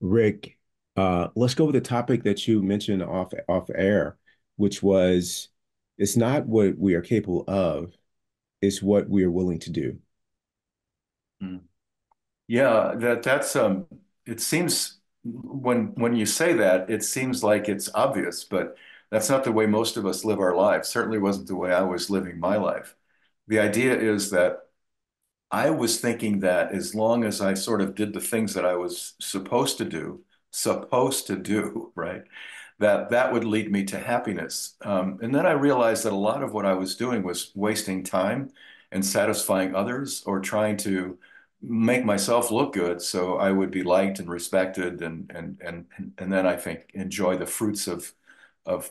Rick, let's go with the topic that you mentioned off air, which was it's not what we are capable of, it's what we are willing to do. Mm. Yeah, that's it seems when you say that, it seems like it's obvious, but that's not the way most of us live our lives. Certainly wasn't the way I was living my life. The idea is that I was thinking that as long as I sort of did the things that I was supposed to do, right? That would lead me to happiness. And then I realized that a lot of what I was doing was wasting time and satisfying others or trying to make myself look good so I would be liked and respected and then I think enjoy the fruits of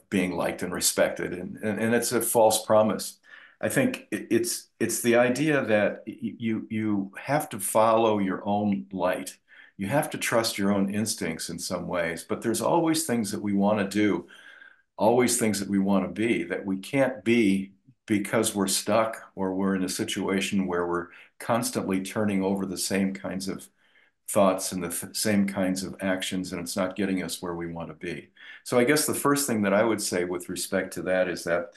being liked and respected. And it's a false promise. I think it's the idea that you have to follow your own light. You have to trust your own instincts in some ways, but there's always things that we want to do, always things that we want to be that we can't be because we're stuck or we're in a situation where we're constantly turning over the same kinds of thoughts and the same kinds of actions, and it's not getting us where we want to be. So I guess the first thing that I would say with respect to that is that,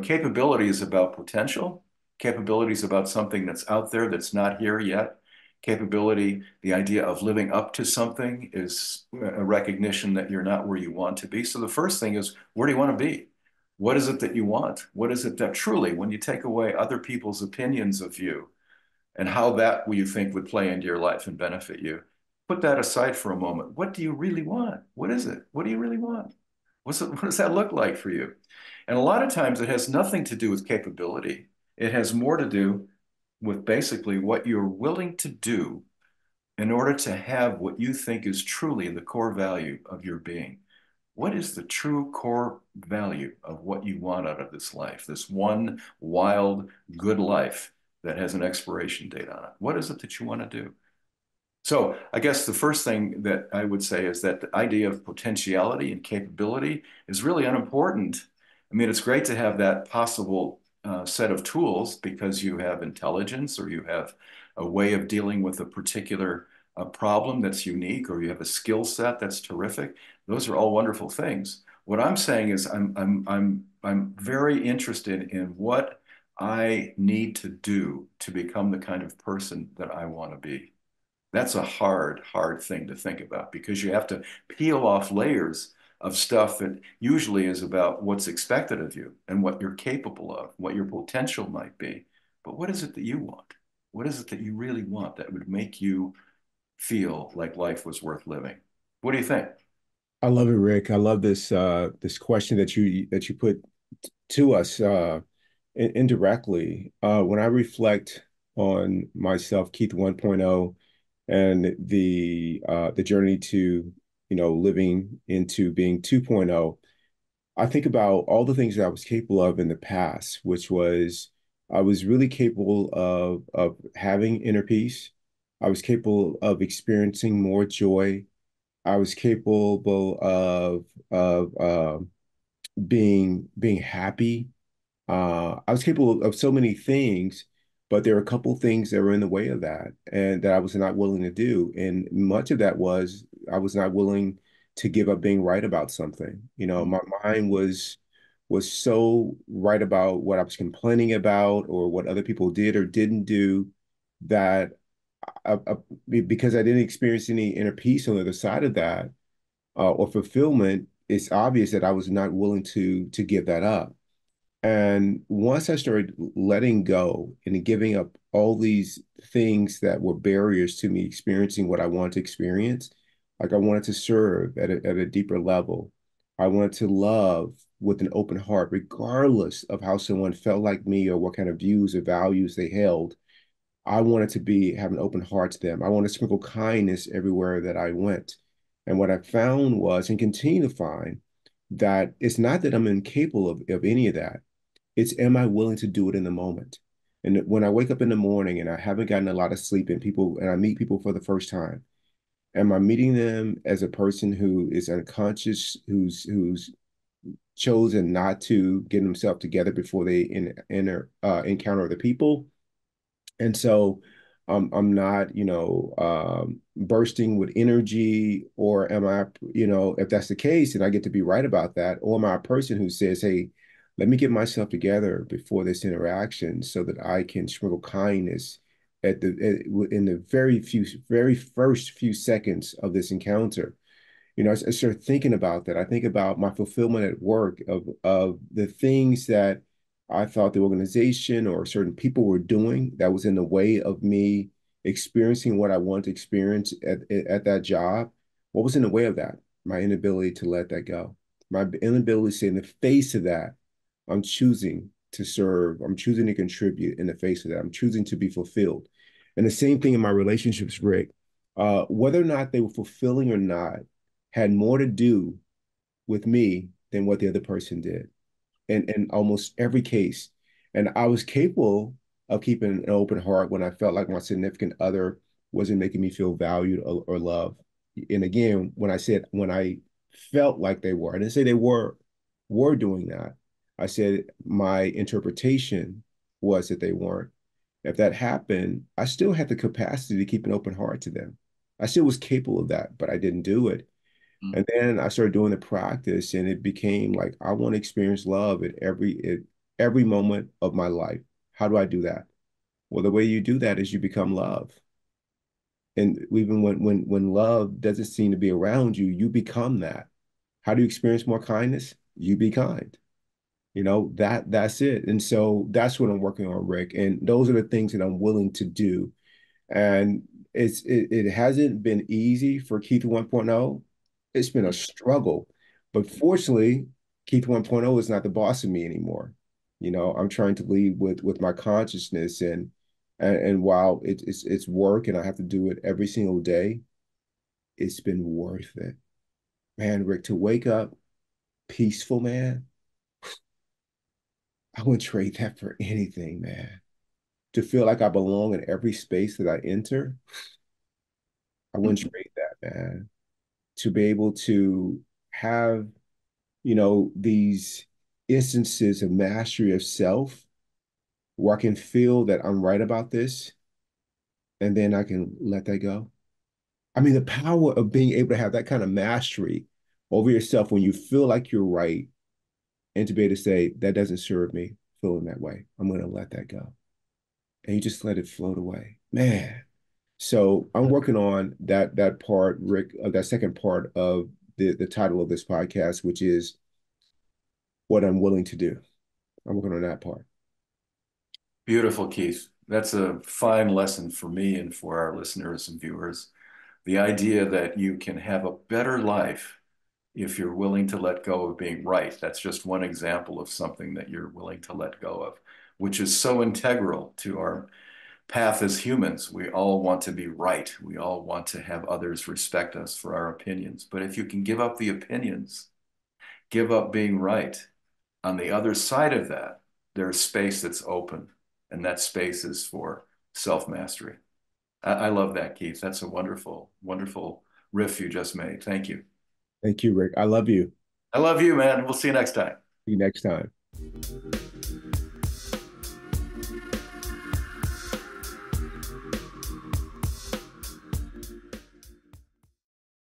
capability is about potential. Capability is about something that's out there that's not here yet. Capability, the idea of living up to something is a recognition that you're not where you want to be. So the first thing is, where do you want to be? What is it that you want? What is it that truly, when you take away other people's opinions of you, and how that you think would play into your life and benefit you. Put that aside for a moment. What do you really want? What is it? What do you really want? What does that look like for you? And a lot of times it has nothing to do with capability. It has more to do with basically what you're willing to do in order to have what you think is truly the core value of your being. What is the true core value of what you want out of this life, this one wild, good life that has an expiration date on it? What is it that you want to do? So I guess the first thing that I would say is that the idea of potentiality and capability is really unimportant. I mean, it's great to have that possible set of tools because you have intelligence or you have a way of dealing with a particular problem that's unique or you have a skill set that's terrific. Those are all wonderful things. What I'm saying is I'm very interested in what I need to do to become the kind of person that I want to be. That's a hard thing to think about because you have to peel off layers of stuff that usually is about what's expected of you and what you're capable of, what your potential might be. But what is it that you want? What is it that you really want that would make you feel like life was worth living? What do you think? I love it, Rick. I love this question that you put to us indirectly. When I reflect on myself, Keith 1.0, and the journey to living into being 2.0, I think about all the things that I was capable of in the past, which was I was really capable of having inner peace. I was capable of experiencing more joy. I was capable of being happy. I was capable of so many things, but there were a couple things that were in the way of that, and that I was not willing to do. And much of that was I was not willing to give up being right about something. My mind was so right about what I was complaining about or what other people did or didn't do that because I didn't experience any inner peace on the other side of that or fulfillment, it's obvious that I was not willing to give that up. And once I started letting go and giving up all these things that were barriers to me experiencing what I wanted to experience, like I wanted to serve at a deeper level. I wanted to love with an open heart, regardless of how someone felt like me or what kind of views or values they held. I wanted to be have an open heart to them. I wanted to sprinkle kindness everywhere that I went. And what I found was, and continue to find, that it's not that I'm incapable of any of that. It's am I willing to do it in the moment? And when I wake up in the morning and I haven't gotten a lot of sleep and people and I meet people for the first time, am I meeting them as a person who is unconscious, who's chosen not to get himself together before they encounter other people? And so I'm not, bursting with energy, or am I, if that's the case, and I get to be right about that, or am I a person who says, hey, let me get myself together before this interaction so that I can sprinkle kindness in the very first few seconds of this encounter. I start thinking about that. I think about my fulfillment at work of the things that I thought the organization or certain people were doing that was in the way of me experiencing what I wanted to experience at that job. What was in the way of that? My inability to let that go. My inability to say in the face of that, I'm choosing to serve. I'm choosing to contribute in the face of that. I'm choosing to be fulfilled. And the same thing in my relationships, Rick. Whether or not they were fulfilling or not had more to do with me than what the other person did in almost every case. And I was capable of keeping an open heart when I felt like my significant other wasn't making me feel valued or loved. And again, when I felt like they were, I didn't say they were doing that. I said my interpretation was that they weren't. If that happened, I still had the capacity to keep an open heart to them. I still was capable of that, but I didn't do it. Mm. And then I started doing the practice, and it became like I want to experience love at every moment of my life. How do I do that? Well, the way you do that is you become love. And even when love doesn't seem to be around you, you become that. How do you experience more kindness? You be kind. That's it. And so that's what I'm working on, Rick. And those are the things that I'm willing to do. And it hasn't been easy for Keith 1.0. It's been a struggle. But fortunately, Keith 1.0 is not the boss of me anymore. I'm trying to lead with my consciousness, and while it's work and I have to do it every single day, it's been worth it. Man, Rick, to wake up peaceful, man, I wouldn't trade that for anything, man. To feel like I belong in every space that I enter, I wouldn't trade that, man. To be able to have, these instances of mastery of self where I can feel that I'm right about this and then I can let that go. I mean, the power of being able to have that kind of mastery over yourself when you feel like you're right, and to be able to say, that doesn't serve me feeling that way. I'm going to let that go. And you just let it float away. Man. So I'm working on that part, Rick, that second part of the title of this podcast, which is what I'm willing to do. I'm working on that part. Beautiful, Keith. That's a fine lesson for me and for our listeners and viewers. The idea that you can have a better life if you're willing to let go of being right. That's just one example of something that you're willing to let go of, which is so integral to our path as humans. We all want to be right. We all want to have others respect us for our opinions. But if you can give up the opinions, give up being right, on the other side of that, there's space that's open, and that space is for self-mastery. I love that, Keith. That's a wonderful, wonderful riff you just made. Thank you. Thank you, Rick. I love you. I love you, man. We'll see you next time. See you next time.